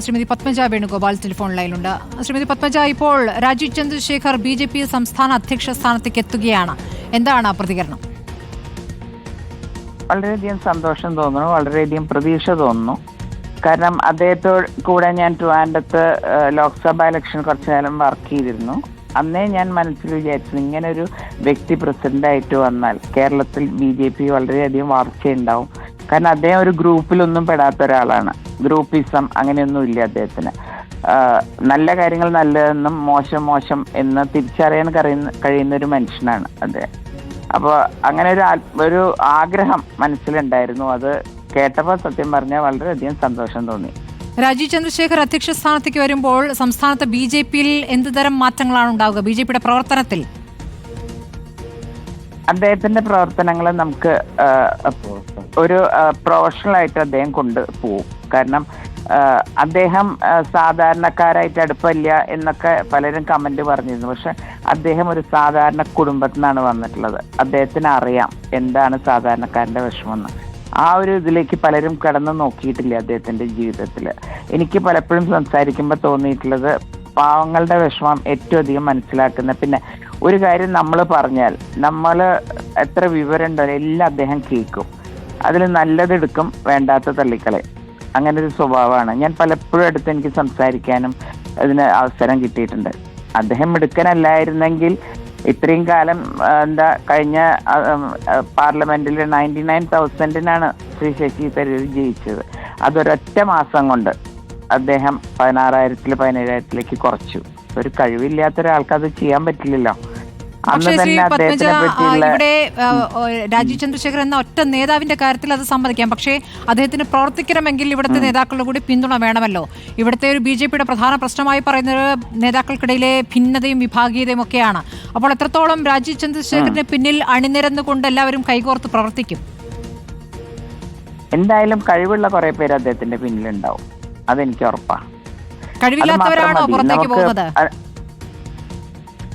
Shrimati Padmaja Venugopal telephone ലൈനിലുണ്ട്. Shrimati Padmaja, ഇപ്പോൾ Rajeev Chandrasekhar BJP സംസ്ഥാന അധ്യക്ഷ സ്ഥാനത്തേക്ക് എത്തുകയാണ്. എന്താണ് പ്രതികരണം? വളരെയധികം സന്തോഷം തോന്നുന്നു, വളരെയധികം പ്രതീക്ഷ തോന്നുന്നു. കാരണം അദ്ദേഹത്തോട് കൂടെ ഞാൻ ട്രിവാൻഡ്രത്ത് ലോക്സഭാ ഇലക്ഷൻ കുറച്ചു കാലം വർക്ക് ചെയ്തിരുന്നു. അന്നേ ഞാൻ മനസ്സിൽ വിചാരിച്ചു ഇങ്ങനെ ഒരു വ്യക്തി പ്രസിഡന്റായിട്ട് വന്നാൽ കേരളത്തിൽ BJP വളരെയധികം വളർച്ചയുണ്ടാവും. കാരണം അദ്ദേഹം ഒരു ഗ്രൂപ്പിലൊന്നും പെടാത്ത ഒരാളാണ്. ഗ്രൂപ്പിസം അങ്ങനെയൊന്നും ഇല്ല അദ്ദേഹത്തിന്. നല്ല കാര്യങ്ങൾ നല്ലതെന്നും മോശം എന്ന് തിരിച്ചറിയാൻ കഴിയുന്ന ഒരു മനുഷ്യനാണ് അദ്ദേഹം. അപ്പോൾ അങ്ങനെ ഒരു ആഗ്രഹം മനസ്സിലുണ്ടായിരുന്നു. അത് കേട്ടപ്പോൾ സത്യം പറഞ്ഞാൽ വളരെയധികം സന്തോഷം തോന്നി. രാജീവ് ചന്ദ്രശേഖർ അധ്യക്ഷ സ്ഥാനത്തേക്ക് വരുമ്പോൾ സംസ്ഥാനത്ത് BJPയിൽ എന്ത് തരം മാറ്റങ്ങളാണ് ഉണ്ടാവുക? BJPയുടെ പ്രവർത്തനത്തിൽ അദ്ദേഹത്തിന്റെ പ്രവർത്തനങ്ങൾ നമുക്ക് ഒരു പ്രൊഫഷണൽ ആയിട്ട് അദ്ദേഹം കൊണ്ടുപോകും. കാരണം അദ്ദേഹം സാധാരണക്കാരായിട്ട് അടുപ്പമില്ല എന്നൊക്കെ പലരും കമന്റ് പറഞ്ഞിരുന്നു. പക്ഷെ അദ്ദേഹം ഒരു സാധാരണ കുടുംബത്തിൽ നിന്നാണ് വന്നിട്ടുള്ളത്. അദ്ദേഹത്തിന് അറിയാം എന്താണ് സാധാരണക്കാരന്റെ വിഷമമെന്ന്. ആ ഒരു ഇതിലേക്ക് പലരും കടന്നു നോക്കിയിട്ടില്ല അദ്ദേഹത്തിന്റെ ജീവിതത്തിൽ. എനിക്ക് പലപ്പോഴും സംസാരിക്കുമ്പോൾ തോന്നിയിട്ടുള്ളത് പാവങ്ങളുടെ വിഷമം ഏറ്റവും അധികം മനസ്സിലാക്കുന്ന, പിന്നെ ഒരു കാര്യം നമ്മൾ പറഞ്ഞാൽ നമ്മൾ എത്ര വിവരമുണ്ടോ എല്ലാം അദ്ദേഹം കേൾക്കും. അതിൽ നല്ലതെടുക്കും, വേണ്ടാത്ത തള്ളിക്കളയും. അങ്ങനെ ഒരു സ്വഭാവമാണ്. ഞാൻ പലപ്പോഴും അടുത്ത് എനിക്ക് സംസാരിക്കാനും അതിന് അവസരം കിട്ടിയിട്ടുണ്ട്. അദ്ദേഹം മിടുക്കനല്ലായിരുന്നെങ്കിൽ ഇത്രയും കാലം കഴിഞ്ഞ പാർലമെന്റിൽ 99,000-നാണ് ശ്രീ ശശി തരൂർ ജയിച്ചത്. അതൊരൊറ്റ മാസം കൊണ്ട് അദ്ദേഹം 16,000-ൽ 17,000-ലേക്ക് കുറച്ചു. ഒരു കഴിവില്ലാത്ത ഒരാൾക്ക് അത് ചെയ്യാൻ പറ്റില്ലല്ലോ. പക്ഷേ ശ്രീ പത്മജ, ഇവിടെ രാജീവ് ചന്ദ്രശേഖർ എന്ന ഒറ്റ നേതാവിന്റെ കാര്യത്തിൽ അത് സമ്മതിക്കാം. പക്ഷേ അദ്ദേഹത്തിന് പ്രവർത്തിക്കണമെങ്കിൽ ഇവിടുത്തെ നേതാക്കളുടെ കൂടി പിന്തുണ വേണമല്ലോ. ഇവിടുത്തെ ഒരു BJPയുടെ പ്രധാന പ്രശ്നമായി പറയുന്നത് നേതാക്കൾക്കിടയിലെ ഭിന്നതയും വിഭാഗീയതയും ഒക്കെയാണ്. അപ്പോൾ എത്രത്തോളം രാജീവ് ചന്ദ്രശേഖറിന് പിന്നിൽ അണിനിരന്നുകൊണ്ട് എല്ലാവരും കൈകോർത്ത് പ്രവർത്തിക്കും? എന്തായാലും കഴിവുള്ള കുറെ പേര് അദ്ദേഹത്തിന്റെ പിന്നിലുണ്ടാവും, അതെനിക്ക് ഉറപ്പാണ്. കഴിവില്ലാത്തവരാണോ പുറത്തേക്ക് പോകുന്നത്?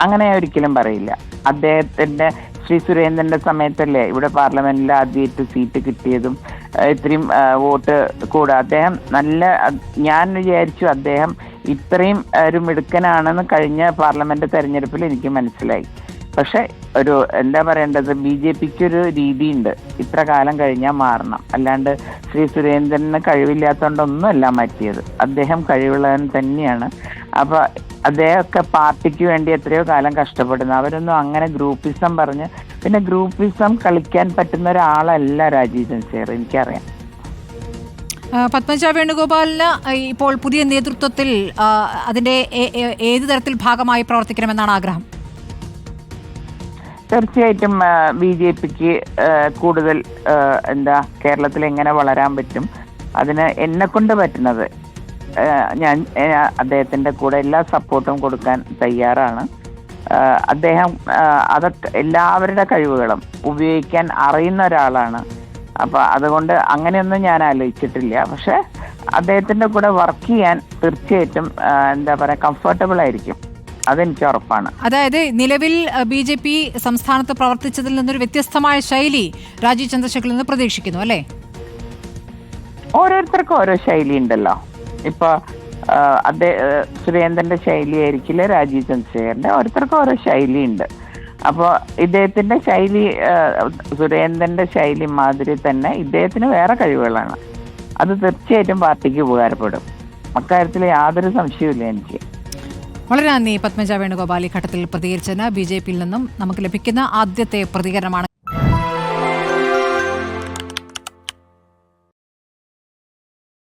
അങ്ങനെ ഒരിക്കലും പറയില്ല. അദ്ദേഹത്തിന്റെ ശ്രീ സുരേന്ദ്രന്റെ സമയത്തല്ലേ ഇവിടെ പാർലമെന്റിൽ ആദ്യമായിട്ട് സീറ്റ് കിട്ടിയതും ഇത്രയും വോട്ട് കൂടെ. അദ്ദേഹം ഞാൻ വിചാരിച്ചു അദ്ദേഹം ഇത്രയും ഒരു മിടുക്കനാണെന്ന് കഴിഞ്ഞ പാർലമെന്റ് തെരഞ്ഞെടുപ്പിൽ എനിക്ക് മനസ്സിലായി. പക്ഷെ ഒരു എന്താ പറയേണ്ടത്, BJPക്ക് ഒരു രീതിയുണ്ട്, ഇത്ര കാലം കഴിഞ്ഞാൽ മാറണം. അല്ലാണ്ട് ശ്രീ സുരേന്ദ്രന് കഴിവില്ലാത്തതുകൊണ്ടൊന്നും അല്ല മാറ്റിയത്. അദ്ദേഹം കഴിവുള്ളവൻ തന്നെയാണ്. അപ്പൊ അദ്ദേഹമൊക്കെ പാർട്ടിക്ക് വേണ്ടി എത്രയോ കാലം കഷ്ടപ്പെടുന്നു. അവരൊന്നും അങ്ങനെ ഗ്രൂപ്പിസം പറഞ്ഞ്, പിന്നെ ഗ്രൂപ്പിസം കളിക്കാൻ പറ്റുന്ന ഒരാളല്ല രാജീവ് ചന്ദ്രശേഖർ, എനിക്കറിയാം. പത്മജ വേണുഗോപാലിന് ഇപ്പോൾ പുതിയ നേതൃത്വത്തിൽ അതിന്റെ ഏത് തരത്തിൽ ഭാഗമായി പ്രവർത്തിക്കണമെന്നാണ് ആഗ്രഹം? തീർച്ചയായിട്ടും BJPക്ക് കൂടുതൽ കേരളത്തിൽ എങ്ങനെ വളരാൻ പറ്റും, അതിന് എന്നെ കൊണ്ട് പറ്റുന്നത് ഞാൻ അദ്ദേഹത്തിന്റെ കൂടെ എല്ലാ സപ്പോർട്ടും കൊടുക്കാൻ തയ്യാറാണ്. അദ്ദേഹം അതൊക്കെ എല്ലാവരുടെ കഴിവുകളും ഉപയോഗിക്കാൻ അറിയുന്ന ഒരാളാണ്. അപ്പൊ അതുകൊണ്ട് അങ്ങനെയൊന്നും ഞാൻ ആലോചിച്ചിട്ടില്ല. പക്ഷെ അദ്ദേഹത്തിന്റെ കൂടെ വർക്ക് ചെയ്യാൻ തീർച്ചയായിട്ടും കംഫർട്ടബിൾ ആയിരിക്കും, അതെനിക്ക് ഉറപ്പാണ്. അതായത് നിലവിൽ BJP സംസ്ഥാനത്ത് പ്രവർത്തിച്ചതിൽ നിന്നൊരു വ്യത്യസ്തമായ ശൈലി രാജീവ് ചന്ദ്രശേഖറിൽ നിന്ന് പ്രതീക്ഷിക്കുന്നു അല്ലേ? ഓരോരുത്തർക്കും ഓരോ ശൈലി ഉണ്ടല്ലോ. ഇപ്പൊ സുരേന്ദ്രന്റെ ശൈലി ആയിരിക്കില്ല രാജീവ് ചന്ദ്രശേഖറിന്റെ. ഓരോരുത്തർക്കും ഓരോ ശൈലി ഉണ്ട്. അപ്പോൾ ഇദ്ദേഹത്തിന്റെ ശൈലി, സുരേന്ദ്രന്റെ ശൈലി മാതിരി തന്നെ ഇദ്ദേഹത്തിന് വേറെ കഴിവുകളാണ്. അത് തീർച്ചയായിട്ടും പാർട്ടിക്ക് ഉപകാരപ്പെടും. അക്കാര്യത്തിൽ യാതൊരു സംശയവുമില്ല എനിക്ക്. വളരെ നന്ദി പത്മജ വേണുഗോപാൽ ഈ ഘട്ടത്തിൽ പ്രതികരിച്ചതിന്. BJPയിൽ നിന്നും നമുക്ക് ലഭിക്കുന്ന ആദ്യത്തെ പ്രതികരണമാണ്.